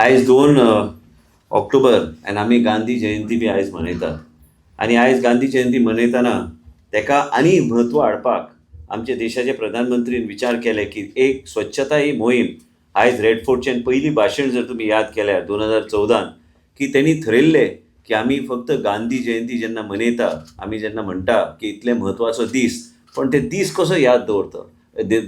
आयज 2 ऑक्टोबर आनी आमी गांधी जयंती बी आयज मनयतात. आनी आयज गांधी जयंती मनयतना तेका आनी म्हत्व हाडपाक आमचे देशाचे प्रधानमंत्रीन विचार केले की एक स्वच्छता ही मोहीम आयज रेड फोर्टच्यान पयलीं भाशण जर तुमी याद केल्यार 2014 की त्यांनी ठरयल्ले की आमी फक्त गांधी जयंती जेन्ना मनयता, आमी जेन्ना म्हणटा की इतले म्हत्वाचो दीस, पण ते दीस कसो याद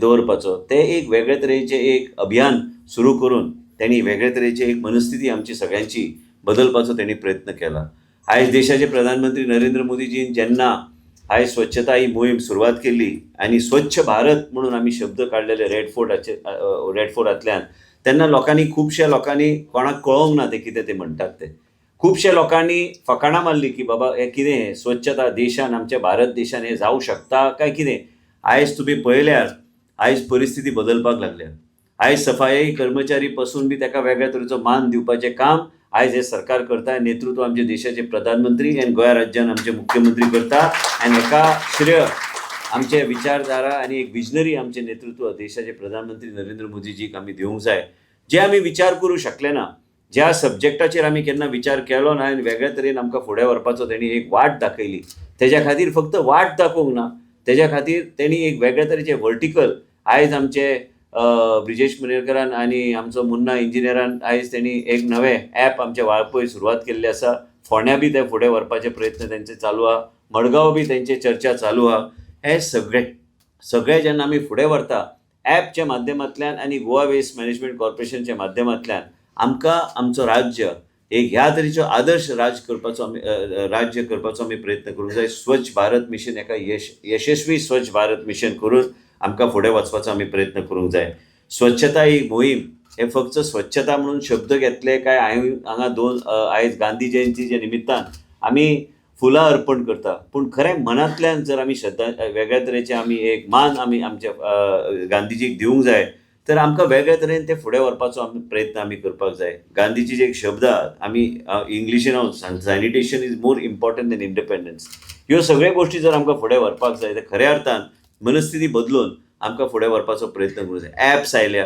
दवरपाचो ते एक वेगळे तरेचे एक अभियान सुरू करून त्यांनी वेगळे तरेची एक मनस्थिती आमची सगळ्यांची बदलपाचो त्यांनी प्रयत्न केला. आयज देशाचे प्रधानमंत्री नरेंद्र मोदीजीन जेन्ना आयज स्वच्छता ही मोहीम सुरवात केली आणि स्वच्छ भारत म्हणून आम्ही शब्द काढलेले रेड फोर्टांतल्यान, तेन्ना लोकांनी खुबश्या लोकांनी कोणाक कळोंक ना ते कितें ते म्हणटात ते. खुबश्या लोकांनी फकाणां मारली की बाबा हे कितें हें स्वच्छता देशान आमच्या भारत देशान हें जावं शकता काय कितें. आयज तुमी पळयल्यार आयज परिस्थिती बदलपाक लागल्या. आयज सफाई कर्मचारी पासून बी ताका वेगळ्या तरेचो मान दिवपाचें काम आयज हे सरकार करता. नेतृत्व आमचे देशाचे प्रधानमंत्री आनी गोंय राज्यान आमचे मुख्यमंत्री करता. आनी हेका श्रेय आमचे विचारधारा आनी एक विजनरी आमचे नेतृत्व देशाचे प्रधानमंत्री नरेंद्र मोदीजीक आमी दिवंक जाय. जे आमी विचार करूं शकले ना, ज्या सब्जेक्टाचेर आमी केन्ना विचार केलो ना आनी वेगळ्या तरेन आमकां फुडें व्हरपाचो तेणी एक वाट दाखयली. तेज्या खातीर फक्त वाट दाखोवंक ना, तेज्या खातीर तेणी एक वेगळ्या तरेचे वर्टिकल आयज आमचे ब्रिजेश मनेरकरान आनी आमचो मुन्ना इंजिनियरान आयज तेणी एक नवें ॲप आमच्या वाळपय सुरवात केल्ली आसा. फोंड्या बी ते फुडें व्हरपाचे प्रयत्न तेंचे चालू आहा. मडगांव बी तेंचे चर्चा चालू आहा. हे सगळे जेन्ना आमी फुडें व्हरता ॲपच्या माध्यमांतल्यान आनी गोवा वेस्ट मॅनेजमेंट कॉर्पोरेशनच्या माध्यमांतल्यान आमकां आमचो राज्य एक ह्या तरेचो आदर्श राज्य करपाचो आमी प्रयत्न करूंक जाय. स्वच्छ भारत मिशन एका यशस्वी स्वच्छ भारत मिशन करून आमकां फुडें वचपाचो आमी प्रयत्न करूंक जाय. स्वच्छता ही मोहीम हे फक्त स्वच्छता म्हणून शब्द घेतले काय हांगा आयज गांधी जयंतीच्या निमित्तान आमी फुलां अर्पण करता, पूण खरें मनांतल्यान जर आमी वेगळ्या तरेचे आमी एक मान आमी आमच्या गांधीजीक दिवंक जाय तर आमकां वेगळ्या तरेन ते फुडें व्हरपाचो प्रयत्न आमी करपाक जाय. गांधीजीचे एक शब्द आमी इंग्लिशीन हांव sanitation is more important than independence. ह्यो सगळ्यो गोश्टी जर आमकां फुडें व्हरपाक जाय तर खऱ्या अर्थान मनस्थिती बदलून आमकां फुडें व्हरपाचो प्रयत्न करूंक जाय. ॲप्स आयल्या.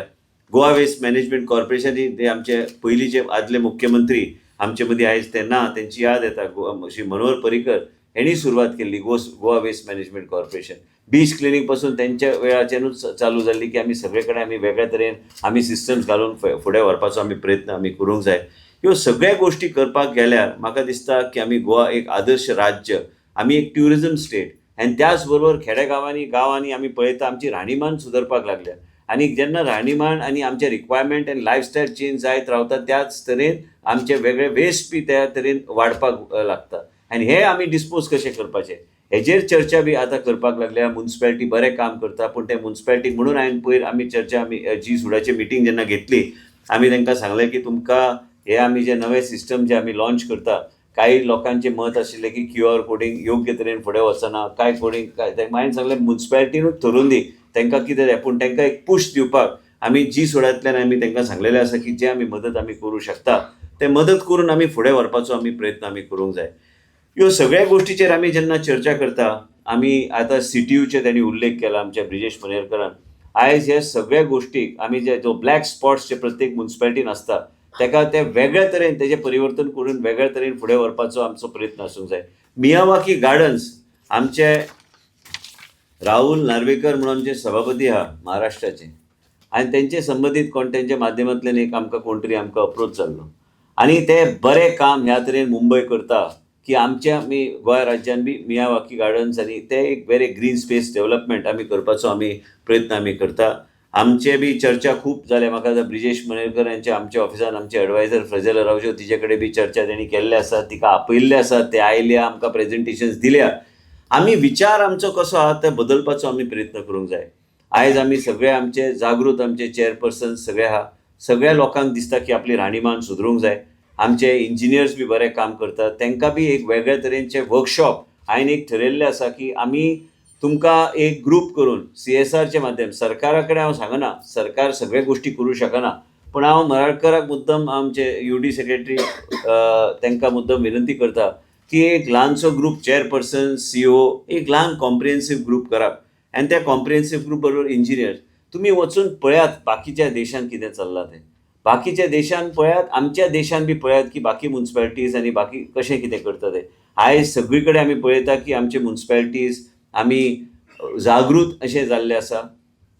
गोवा वेस्ट मॅनेजमेंट कॉर्पोरेशनी ते आमचे पयलींचे आदले मुख्यमंत्री आमचे मदीं आयज ते ना, तेंची याद येता. श्री मनोहर पर्रीकर हेणी सुरवात केल्ली Goa waste management corporation. Beach cleaning पासून तेंच्या वेळाचेरूच चालू जाल्ली की आमी सगळे कडेन आमी वेगळ्या तरेन आमी सिस्टम्स घालून फुडें व्हरपाचो आमी प्रयत्न आमी करूंक जाय. ह्यो सगळ्या गोश्टी करपाक गेल्यार म्हाका दिसता की आमी गोवा एक आदर्श राज्य, आमी एक ट्युरिझम स्टेट आनी त्याच बरोबर गांवांनी आमी पळयता आमची राहणीमान सुदरपाक लागल्या. आनी जेन्ना राहणीमान आनी आमचे रिक्वायरमेंट आनी लायफस्टायल चेंज जायत रावता त्याच तरेन आमचे वेगळे वेस्ट बी त्या तरेन वाडपाक लागता. आनी हे आमी डिस्पोज कशे करपाचे हेजेर चर्चा बी आतां करपाक लागल्या. म्युनिसिपॅलिटी बरें काम करता, पूण ते म्युनिसिपॅलिटीक म्हणून हांवें पयर आमी चर्चा जी सुडाची मिटींग जेन्ना घेतली आमी तांकां सांगलें की तुमकां हे आमी जे नवे सिस्टम जे आमी लॉन्च करता, काही लोकांचे मत आशिल्लें की QR कोडिंग योग्य तरेन फुडें वचना, काय कोडिंग हांवें सांगलें म्युनिसिपॅलिटीनूच ठरोवन दी तांकां कितें जाय, पूण तांकां एक पुश दिवपाक आमी जी सोडांतल्यान आमी तांकां सांगलेलें आसा की जे आमी मदत आमी करूं शकता ते मदत करून आमी फुडें व्हरपाचो आमी प्रयत्न आमी करूंक जाय. ह्यो सगळ्या गोश्टीचेर आमी जेन्ना चर्चा करता, आमी आतां CTUचे त्यांनी उल्लेख केला आमच्या ब्रिजेश मनेरकरान. आयज हे सगळ्या गोश्टीक आमी जो ब्लॅक स्पॉट्स जे प्रत्येक म्युनिसिपॅलिटीन आसता ताका ते वेगळ्या तरेन तेजें परिवर्तन करून वेगळ्या तरेन फुडें व्हरपाचो आमचो प्रयत्न आसूंक जाय. मियावाकी गार्डन्स आमचे राहुल नार्वेकर म्हणून आमचे सभापती आहा महाराष्ट्राचे, आनी तेंचे संबंदीत कोण तेंच्या माध्यमांतल्यान एक आमकां कोण तरी आमकां अप्रोच जाल्लो आनी ते बरें काम ह्या तरेन मुंबय करता की आमच्या आमी गोंय राज्यान बी मियावाकी गार्डन्स आनी ते एक वेरी ग्रीन स्पेस डेव्हलपमेंट आमी करपाचो आमी प्रयत्न आमी करता. आमचे बी चर्चा खूब जाल्या. म्हाका ब्रिजेश मनेरकर यांच्या आमच्या ऑफिसान आमचे एडवायझर फ्रेझेल रावजो तिचे कडेन बी चर्चा तेणी केल्ले आसा, तिका आपयल्ले आसा, ते आयल्या आमकां प्रेझेंटेशन्स दिल्या. आमी विचार आमचो कसो आहा ते बदलपाचो आमी प्रयत्न करूंक जाय. आयज आमी सगळे आमचे जागृत आमचे चेअरपर्सन्स सगळे आहा. सगळ्या लोकांक दिसता की आपली राहणीमान सुदरूंक जाय. आमचे इंजिनियर्स बी बरें काम करतात, तांकां बी एक वेगळ्या तरेचे वर्कशॉप हांवें एक ठरयल्लें आसा की आमी तुमकां एक ग्रूप करून CSRचे माध्यम, सरकारा कडेन हांव सांगना, सरकार सगळे गोश्टी करूं शकना, पूण हांव मराठकराक मुद्दम आमचे UD सेक्रेटरी तांकां मुद्दम विनंती करता की एक ल्हानसो ग्रूप चेअरपर्सन CO एक ल्हान कॉम्प्रिहेन्सीव ग्रूप करप आनी त्या कॉम्प्रिहेन्सीव ग्रूप बरोबर इंजिनियर्स तुमी वचून पळयात बाकीच्या देशांत कितें चल्लां तें. बाकीच्या देशान पळयात, आमच्या देशान बी पळयात की बाकी म्युन्सिपालिटीज आनी बाकी कशें कितें करता ते. आयज सगळे कडेन आमी पळयता की आमचे म्युन्सिपालिटीज आमी जागृत अशे जाल्ले आसा.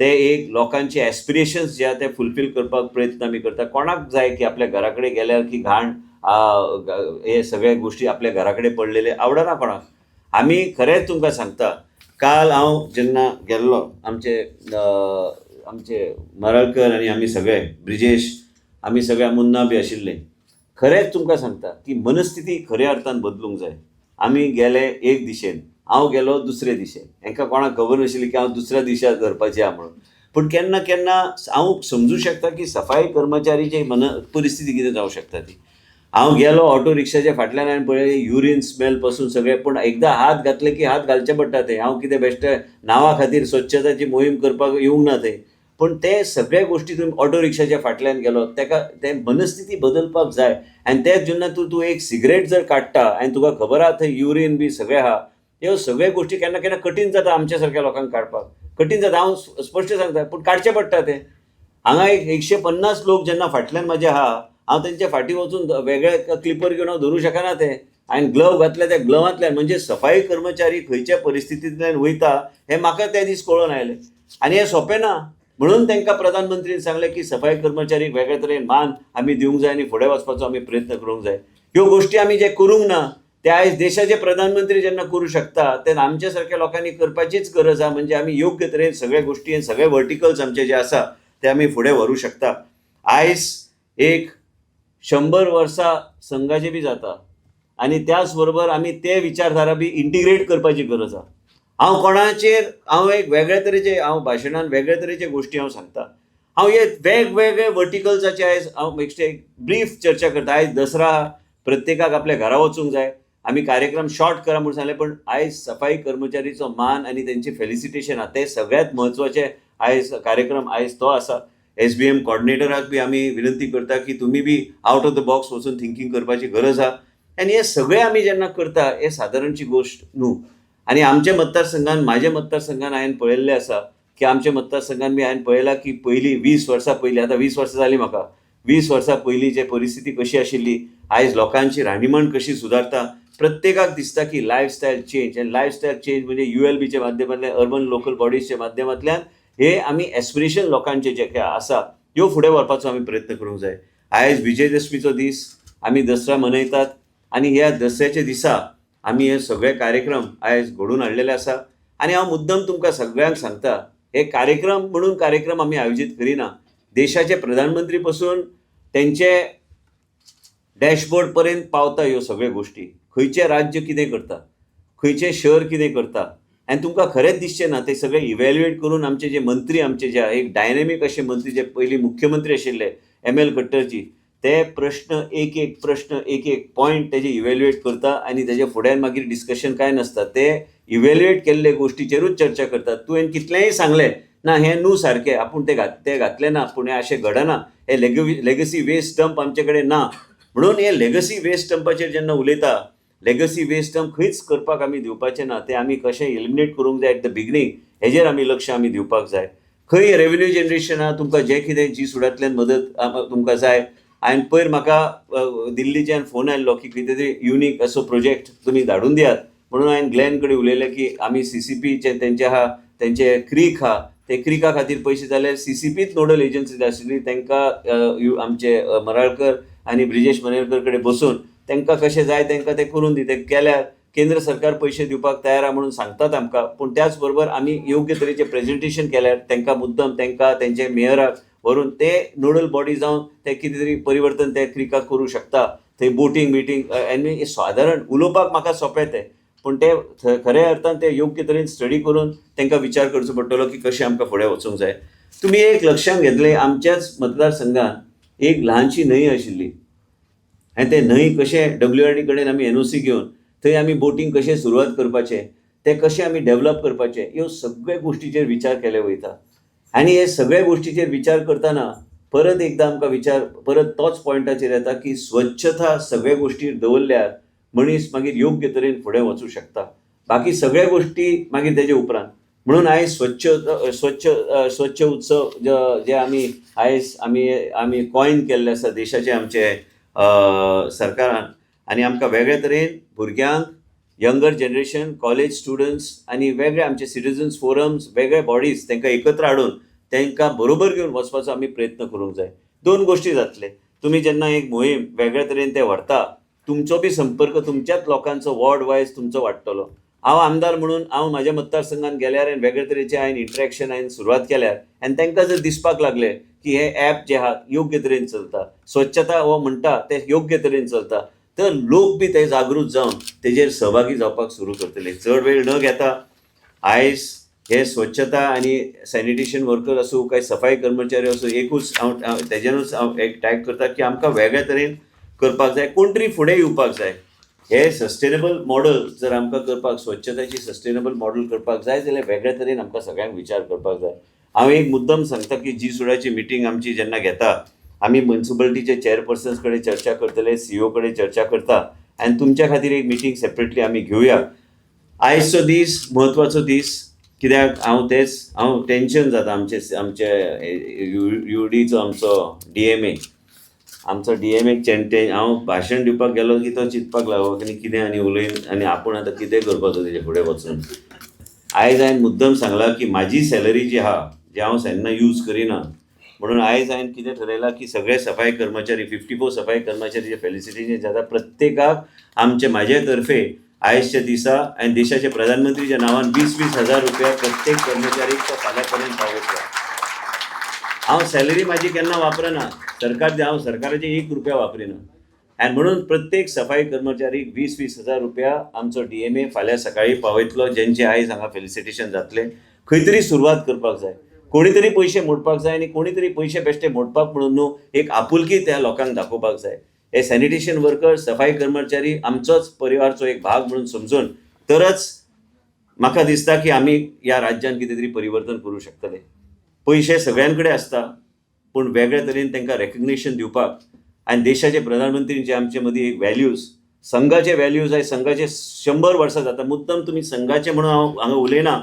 ते एक लोकांचे एस्पिरेशन्स जे आहा ते फुलफील करपाक प्रयत्न आमी करता. कोणाक जाय की आपल्या घरा कडेन गेल्यार की घाण हे सगळे गोश्टी आपल्या घरा कडेन पडलेले आवडना कोणाक. आमी खरेंच तुमकां सांगता, काल हांव जेन्ना गेल्लो आमचे मराळकर आनी आमी सगळे ब्रिजेश आमी सगळे मुन्ना बी आशिल्ले. खरेंच तुमकां सांगता की मनस्थिती खऱ्या अर्थान बदलूंक जाय. आमी गेले एक दिशेन, हांव गेलो दुसरे दिशेन. हांकां कोणाक खबर नाशिल्ली की हांव दुसऱ्या दिशेन धरपाचें आहा म्हणून. पूण केन्ना केन्ना हांव समजूं शकता की सफाई कर्मचारीची परिस्थिती कितें जावं शकता ती. हांव गेलो ऑटो रिक्षाच्या फाटल्यान हांवें पळयलें युरीन स्मेल पासून सगळें. पूण एकदां हात घातले की हात घालचे पडटा ते. हांव कितें बेश्टे नांवा खातीर स्वच्छताची मोहीम करपाक येवंक ना ते. पूण ते सगळे गोश्टी तुम्ही ऑटो रिक्षाच्या फाटल्यान गेलो तेका ते मनस्थिती बदलपाक जाय. आनी तेच जेन्ना तूं एक सिगरेट जर काडटा आनी तुका खबर आहा थंय युरीन बी सगळें आहा, ह्यो सगळे गोश्टी केन्ना केन्ना कठीण जाता आमच्या सारक्या लोकांक काडपाक. कठीण जाता, हांव स्पश्ट सांगता, पूण काडचे पडटा ते. हांगा एक 150 लोक जेन्ना फाटल्यान म्हाजे आहा, हांव तेंच्या फाटीं वचून वेगळे क्लिपर घेवन हांव धरूं शकना ते. हांवें ग्लव घातले, त्या ग्लवांतल्यान म्हणजे सफाई कर्मचारी खंयच्या परिस्थितींतल्यान वयता हें म्हाका ते दीस कळून आयलें. आनी हें सोंपें ना. म्हणून तांकां प्रधानमंत्रीन सांगलें की सफाई कर्मचारीक वेगळे तरेन मान आमी दिवंक जाय आनी फुडें वचपाचो आमी प्रयत्न करूंक जाय. ह्यो गोश्टी आमी जे करूंक ना ते आयज देशाचे प्रधानमंत्री जेन्ना करूं शकता तेन्ना आमच्या सारक्या लोकांनी करपाचीच गरज आहा. म्हणजे आमी योग्य तरेन सगळे गोश्टी सगळे वर्टिकल्स आमचे जे आसा ते आमी फुडें व्हरूंक शकता. आयज एक 100 वर्सां संघाचे बी जाता आनी त्याच बरोबर आमी ते विचारधारा बी इंटिग्रेट करपाची गरज आहा. हांव एक वेगळ्या तरेचे भाशणान वेगळ्या तरेचे गोश्टी हांव सांगता. हांव हे वेगवेगळे वर्टिकल्साचे आयज हांव एक ब्रीफ चर्चा करता. आयज दसरा प्रत्येकाक आपल्या घरा वचूंक जाय. आमी कार्यक्रम शॉर्ट करा म्हणून सांगलें, पण आयज सफाई कर्मचारीचो मान आनी तेंचे फेलिसिटेशन आहा ते सगळ्यात म्हत्वाचे आयज कार्यक्रम आयज तो आसा. SBM कॉर्डिनेटराक बी आमी विनंती करता की तुमी be out of the box वचून थिंकींग करपाची गरज आहा. आनी हे सगळे आमी जेन्ना करता हे सादारणची गोश्ट न्हू. आनी आमच्या मतदारसंघान, म्हाज्या मतदारसंघान हांवें पळयल्लें आसा की आमच्या मतदारसंघान बी हांवें पळयलां की पयलीं 20 वर्सां पयलीं, आतां 20 वर्सां जालीं म्हाका, 20 वर्सां पयलींची परिस्थिती कशी आशिल्ली, आयज लोकांची राहणीमान कशी सुदारता. प्रत्येकाक दिसता की लायफस्टायल चेंज. आनी लायफस्टायल चेंज म्हणजे ULBच्या माध्यमांतल्यान, अर्बन लोकल बॉडीजच्या माध्यमांतल्यान हे आमी एस्पिरेशन लोकांचे जे काय आसा ह्यो फुडें व्हरपाचो आमी प्रयत्न करूंक जाय. आयज विजयदशमीचो दीस, आमी दसरा मनयतात आनी ह्या दसऱ्याच्या दिसा आमी हे सगळे कार्यक्रम आयज घडोवन हाडलेले आसा. आनी हांव मुद्दम तुमकां सगळ्यांक सांगता, हे कार्यक्रम म्हणून कार्यक्रम आमी आयोजीत करिना. देशाचे प्रधानमंत्री पासून तेंचे डॅशबोर्ड पर्यंत पावता ह्यो सगळ्यो गोश्टी. खंयचे राज्य कितें करता, खंयचे शहर कितें करता, आनी तुमकां खरेंच दिसचें ना ते सगळे इव्हॅल्युएट करून आमचे जे मंत्री आमचे जे एक डायनेमीक अशे मंत्री जे पयलीं मुख्यमंत्री आशिल्ले ML खट्टरजी, ते प्रश्न एक पॉयंट तेजे इव्हॅल्युएट करता आनी तेजे फुड्यान मागीर डिस्कशन कांय नासता. ते इव्हॅल्युएट केल्ले गोश्टीचेरूच चर्चा करतात. तुवें कितलेंय सांगलें ना हें न्हू सारकें, आपूण ते घातलें ना, पूण हें अशें घडना, हे लेगसी वेस्ट डंप आमचे कडेन ना. म्हणून हे लेगसी वेस्ट डंपाचेर जेन्ना उलयता, लेगसी वेस्ट डंप खंयच करपाक आमी दिवपाचें ना. ते आमी कशें एलिमिनेट करूंक जाय एट द बिगिनींग, हेजेर आमी लक्ष आमी दिवपाक जाय. खंय रेव्हेन्यू जनरेशन आहा, तुमकां जें कितें जी सुडांतल्यान मदत तुमकां जाय. हांवें पयर म्हाका दिल्लीच्यान फोन आयल्लो की कितें तरी युनीक असो प्रोजेक्ट तुमी धाडून दियात. म्हणून हांवें ग्लॅन कडेन उलयलें की आमी CCPचे तेंचे आहा, तेंचे क्रीक आहा, ते क्रिका खातीर पयशे जाल्यार CCPच नोडल एजन्सी आशिल्ली, तांकां आमचे मराळकर आनी ब्रिजेश मनेरकर कडेन बसून तांकां कशें जाय तांकां ते करून दिते केल्यार केंद्र सरकार पैसे दिवपाक तयार आहा म्हणून सांगतात आमकां. पूण त्याच बरोबर आमी योग्य तरेचें प्रेझेंटेशन केल्यार तांकां मुद्दम तांकां तेंचे मेयराक व्हरून ते नोडल बॉडी जावन ते कितें तरी परिवर्तन ते क्रिकाक करूं शकता. थंय बोटींग मिटींग आनी सादारण उलोवपाक म्हाका सोंपें तें, पूण ते खऱ्या अर्थान ते योग्य तरेन स्टडी करून तांकां विचार करचो पडटलो की कशें आमकां फुडें वचूंक जाय. तुमी एक लक्षांत घेतलें, आमच्याच मतदारसंघान एक ल्हानशी न्हंय आशिल्ली आनी ते न्हंय कशें WRD कडेन आमी NOC घेवन थंय आमी बोटींग कशें सुरवात करपाचें, ते कशें आमी डेव्हलप करपाचें, ह्यो सगळे गोश्टीचेर विचार केले वयता. आनी हे सगळे गोश्टीचेर विचार करतना परत एकदां आमकां परत तोच पॉयंटाचेर येता की स्वच्छता सगळे गोश्टीर दवरल्यार मनीस मागीर योग्य तरेन फुडें वचूं शकता. बाकी सगळे गोश्टी मागीर तेजे उपरांत. म्हणून आयज स्वच्छ उत्सव जे आमी कॉइन केल्ले आसा देशाचे आमचे सरकारान, आनी आमकां वेगळे तरेन भुरग्यांक, यंगर जनरेशन, कॉलेज स्टुडंट्स आनी वेगळे आमचे सिटीजन्स फोरम्स, वेगळे बॉडीज तांकां एकत्र हाडून तांकां बरोबर घेवन वचपाचो आमी प्रयत्न करूंक जाय. दोन गोश्टी जातले. तुम्ही जेन्ना एक मोहीम वेगळे तरेन ते व्हरता, तुमचो बी संपर्क तुमच्याच लोकांचो वॉर्ड वायज तुमचो वाडटलो. हांव आमदार म्हणून हांव म्हाज्या मतदारसंघान गेल्यार आनी वेगळे तरेचे हांवें इंटरॅक्शन सुरवात केल्यार आनी तांकां जर दिसपाक लागले की हे ॲप जे आहा योग्य तरेन चलता, स्वच्छता हो म्हणटा ते योग्य तरेन चलता, तर लोक बी ते जागृत जावन तेजेर सहभागी जावपाक सुरू करतले. चड वेळ न घेता आयज हे स्वच्छता आणि सॅनिटेशन वर्कर असो काय सफाई कर्मचारी असो, एकूच तेजेरूच हांव एक टॅग करता की आमकां वेगळ्या तरेन करपाक जाय, कोण तरी फुडें येवपाक जाय. हे सस्टेनेबल मॉडल जर आमकां करपाक, स्वच्छताची सस्टेनेबल मॉडल करपाक जाय जाल्यार वेगळ्या तरेन आमकां सगळ्यांक विचार करपाक जाय. हांव एक मुद्दम सांगता की जी मिटींग आमची जेन्ना घेता, आमी म्युन्सिपालिटीचे चेअरपर्सन्स कडेन चर्चा करतले, सीईओ कडेन चर्चा करता, आनी तुमच्या खातीर एक मिटींग सेपरेटली आमी घेवया. आयजचो दीस म्हत्वाचो दीस, कित्याक हांव टेन्शन जाता आमचे युडीचो आमचो डीएमए हांव भाशण दिवपाक गेलो की तो चिंतपाक लागलो की कितें आनी उलयन आनी आपूण आतां कितें करपाचो तेजे फुडें वचून. आयज हांवें मुद्दम सांगलां की म्हाजी सॅलरी जी आहा, जी हांव केन्ना यूज करिना, म्हणून आयज हांवें कितें थारायलां की सगळे सफाई कर्मचारी 54 सफाई कर्मचारी जे फेलिसिटेशन जाता प्रत्येकाक म्हाजे तर्फे आयजच्या दिसा आनी देशाचे प्रधानमंत्रीच्या नांवान 20-20 हजार रुपया प्रत्येक कर्मचारीक तो फाल्यां पर्यंत पावयतलो. हांव सॅलरी म्हाजी केन्ना वापरना, हांव सरकाराचे 1 रुपया वापरिना, आनी म्हणून प्रत्येक सफाई कर्मचारीक 20-20 हजार रुपया आमचो डीएमए फाल्यां सकाळी पावयतलो, जेंचे आयज हांगा फेलिसिटेशन जातले. खंय तरी सुरवात करपाक जाय, कोणी तरी पयशे मोडपाक जाय, आनी कोणी तरी पयशे बेश्टे मोडपाक म्हणून न्हू, एक आपुलकी त्या लोकांक दाखोवपाक जाय. हे सॅनिटेशन वर्कर, सफाई कर्मचारी आमचोच परिवारचो एक भाग म्हणून समजून तरच म्हाका दिसता की आमी ह्या राज्यान कितें तरी परिवर्तन करूं शकतले. पयशे सगळ्यां कडेन आसता, पूण वेगळ्या तरेन तांकां रेकग्निशन दिवपाक आनी देशाचे प्रधानमंत्रीचे आमचे मदीं एक व्हॅल्यूज, संघाचे व्हॅल्यूज आयज संघाचे 100 वर्सां जाता. मुद्दम तुमी संघाचे म्हणून हांव हांगा उलयना,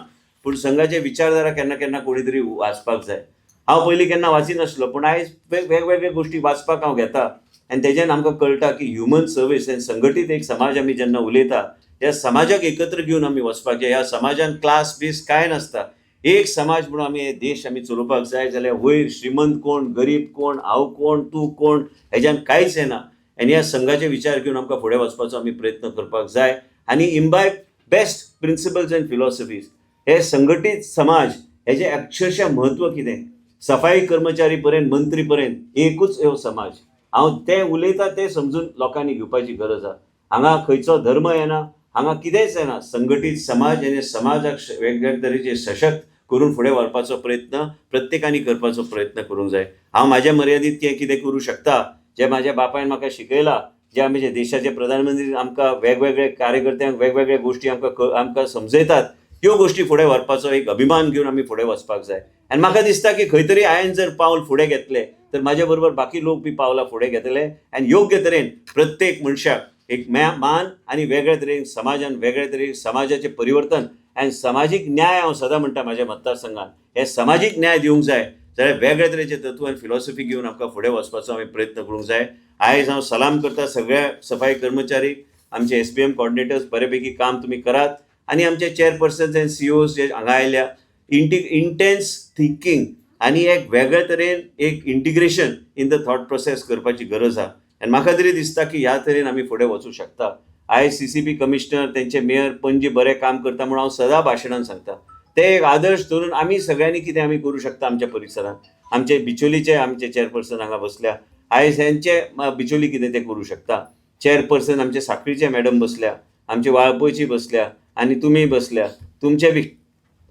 पूण संघाचे विचारधारा केन्ना केन्ना कोणी तरी वाचपाक जाय. हांव पयलीं केन्ना वाचिनासलो, पूण आयज वेगवेगळे गोश्टी वाचपाक हांव घेता आनी तेच्यान आमकां कळटा की ह्युमन सर्वीस आनी संघटीत एक समाज आमी जेन्ना उलयता, ह्या समाजाक एकत्र घेवन आमी वचपाक जाय. ह्या समाजान क्लास बीस कांय नासता. एक समाज म्हणून आमी हे देश आमी चलोवपाक जाय जाल्यार वयर श्रीमंत कोण, गरीब कोण, हांव कोण, तूं कोण, हेज्यान कांयच येना. आनी ह्या संघाचे विचार घेवन आमकां फुडें वचपाचो आमी प्रयत्न करपाक जाय आनी इम्बायब बेस्ट प्रिंसिपल्स एंड फिलॉसॉफीज. हे संघटीत समाज हेजे अक्षरशः म्हत्व कितें, सफाई कर्मचारी पर्यंत मंत्री पर्यंत एकूच ह्यो समाज. हांव ते उलयता ते समजून लोकांनी घेवपाची गरज आहा. हांगा खंयचो धर्म येना, हांगा कितेंच येना. संघटीत समाज आनी समाजाक वेगवेगळे तरेचे सशक्त करून फुडें व्हरपाचो प्रयत्न प्रत्येकानी करपाचो प्रयत्न करूंक जाय. हांव म्हाज्या मर्यादीत कितें करूं शकता, जे म्हाज्या बापायन म्हाका शिकयलां, जे आमचे देशाचे प्रधानमंत्री आमकां वेगवेगळे कार्यकर्त्यांक वेगवेगळे गोश्टी आमकां समजयतात, ह्यो गोश्टी फुडें व्हरपाचो एक अभिमान घेवन आमी फुडें वचपाक जाय. आनी म्हाका दिसता की खंय तरी हांवें जर पावल फुडें घेतलें तर म्हाज्या बरोबर बाकी लोक बी पावलां फुडें घेतले आनी योग्य तरेन प्रत्येक मनशाक एक मान आनी वेगळ्या तरेन समाजान वेगळ्या तरेन समाजाचें परिवर्तन आनी सामाजीक न्याय. हांव सदां म्हणटा म्हाज्या मतदारसंघान हे सामाजीक न्याय दिवंक जाय जाल्यार वेगळ्या तरेचे तत्व आनी फिलॉसॉफी घेवन आमकां फुडें वचपाचो आमी प्रयत्न करूंक जाय. आयज हांव सलाम करता सगळ्या सफाई कर्मचारीक, आमचे SPM कॉर्डिनेटर्स बऱ्यापैकी काम तुमी करात आनी आमचे चेअरपर्सन्स एंड CEOs जे हांगा आयल्या, इंटेन्स थिंकींग आनी एक वेगळ्या तरेन एक integration in the thought process करपाची गरज आहा. आनी म्हाका तरी दिसता की ह्या तरेन आमी फुडें वचूं शकता. आयज CCP कमिशनर, तेंचे मेयर पणजी बरें काम करता म्हणून हांव सदां भाशणान सांगता. ते एक आदर्श धरून आमी सगळ्यांनी कितें आमी करूं शकता आमच्या परिसरांत. आमचे बिचोलीचे आमचे चेअरपर्सन हांगा बसल्या, आयज हेंचे बिचोली कितें ते करूं शकता. चेअरपर्सन आमचे साखळीचे मॅडम बसल्या, आमचे वाळपयची बसल्या आनी तुमी बसल्या. तुमचे बी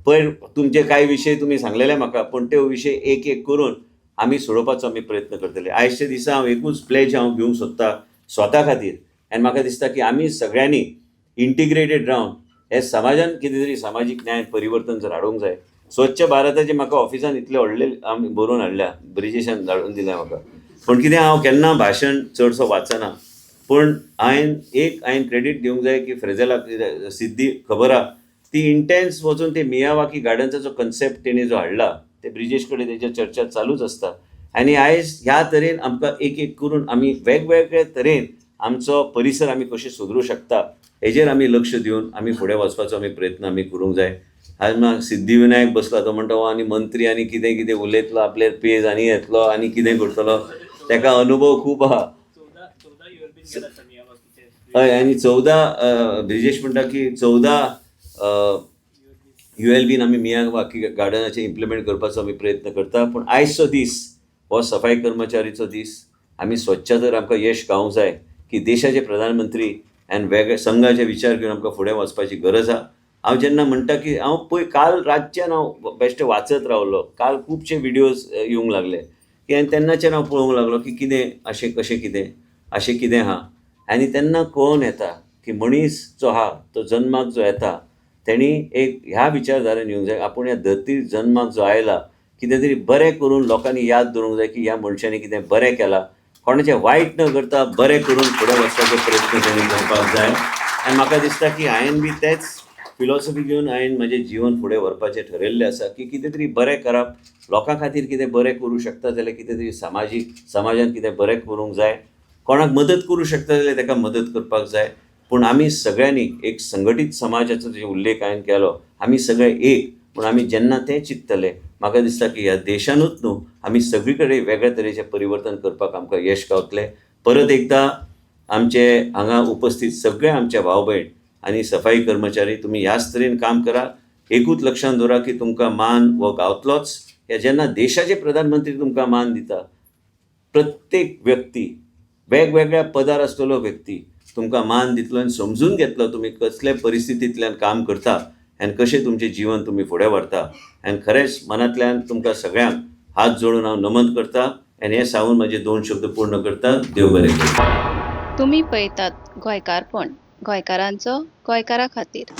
पयर तुमचे कांय विशय तुमी सांगलेले म्हाका, पूण त्यो विशय एक एक करून आमी सोडोवपाचो आमी प्रयत्न करतले. आयजच्या दिसा हांव एकूच प्लेज हांव घेवंक सोदता स्वता खातीर, आनी म्हाका दिसता की आमी सगळ्यांनी इंटिग्रेटेड रावन हे समाजान कितें तरी सामाजीक न्याय परिवर्तन जर हाडूंक जाय. स्वच्छ भारताचे म्हाका ऑफिसान इतले व्हडले आमी बरोवन हाडल्या, ब्रिजेशान धाडून दिल्या म्हाका, पूण कितें हांव केन्ना भाशण चडसो वाचना. पूण हांवें क्रेडीट दिवंक जाय की फ्रेझेलाक सिद्धी खबर आहा, ती इंटेन्स वचून ते मियावाकी गार्डनचा जो कन्सेप्ट तेणी जो हाडला ते ब्रिजेश कडेन तेज्या चर्चा चालूच आसता. आनी आयज ह्या तरेन आमकां एक एक करून आमी वेगवेगळे तरेन आमचो परिसर आमी कशें सुदरूं शकता हेजेर आमी लक्ष दिवन आमी फुडें वचपाचो आमी प्रयत्न आमी करूंक जाय. आज म्हाका सिद्धिविनायक बसला तो म्हणटा आनी मंत्री आनी कितें कितें उलयतलो आपल्यार पेज आनी येतलो आनी कितें करतलो, ताका अनुभव खूब आहा. हय आनी 14 ब्रिजेश म्हणटा की 14 ULBन आमी मियावाकी गार्डनाचें इम्प्लिमेंट करपाचो आमी प्रयत्न करता. पूण आयजचो दीस हो सफाई कर्मचारीचो दीस. आमी स्वच्छता जर आमकां यश गावूंक जाय की देशाचे प्रधानमंत्री आनी वेगळे संघाचे विचार घेवन आमकां फुडें वचपाची गरज आहा. हांव जेन्ना म्हणटा की हांव काल रातच्यान हांव बेश्टें वाचत रावलो, काल खुबशे विडियोज येवंक लागले की आनी तेन्नाच्यान हांव पळोवंक लागलो की कितें अशें कितें आहा. आनी तेन्ना कळोवन येता की मनीस जो आहा तो जल्माक जो येता तेणी एक ह्या विचारधारेन येवंक जाय आपूण ह्या धरतीर जल्माक जो आयला कितें तरी बरें करून लोकांनी याद दवरूंक जाय की ह्या मनशांनी कितें बरें केलां. कोणाचें वायट न करता बरें करून फुडें वचपाचो प्रयत्न तेणी करपाक जाय. आनी म्हाका दिसता की हांवें बी तेच फिलॉसॉफी घेवन हांवें म्हजें जिवन फुडें व्हरपाचें ठरयल्लें आसा की कितें तरी बरें करप, लोकां खातीर कितें बरें करूं शकता जाल्यार कितें तरी समाजान कितें बरें करूंक जाय. कोणाक मदत करूं शकता जाल्यार ताका मदत करपाक जाय. पूण आमी सगळ्यांनी एक संघटीत समाजाचो जे उल्लेख हांवें केलो, आमी सगळे एक पूण आमी जेन्ना तें चिंततले म्हाका दिसता की ह्या देशानूच न्हू आमी सगळे कडेन वेगळ्या तरेचें परिवर्तन करपाक आमकां यश गावतलें. परत एकदां आमचे हांगा उपस्थित सगळे आमचे भाव भयण आनी सफाई कर्मचारी तुमी ह्याच तरेन काम करा. एकूच लक्षांत दवरा की तुमकां मान हो गावतलोच. जेन्ना देशाचे प्रधानमंत्री तुमकां मान दिता, प्रत्येक व्यक्ती वेगवेगळ्या पदार आसलेलो व्यक्ती तुमकां मान दितलो आनी समजून घेतलो तुमी कसले परिस्थितींतल्यान काम करता आनी कशें तुमचें जीवन तुमी फुडें व्हरता. आनी खरेंच मनांतल्यान तुमकां सगळ्यांक हात जोडून हांव नमन करता आनी हें सांगून म्हजे 2 शब्द पूर्ण करता. देव बरें करूं. तुम्ही पळयतात गोंयकारपण, गोंयकारांचो गोंयकारा खातीर.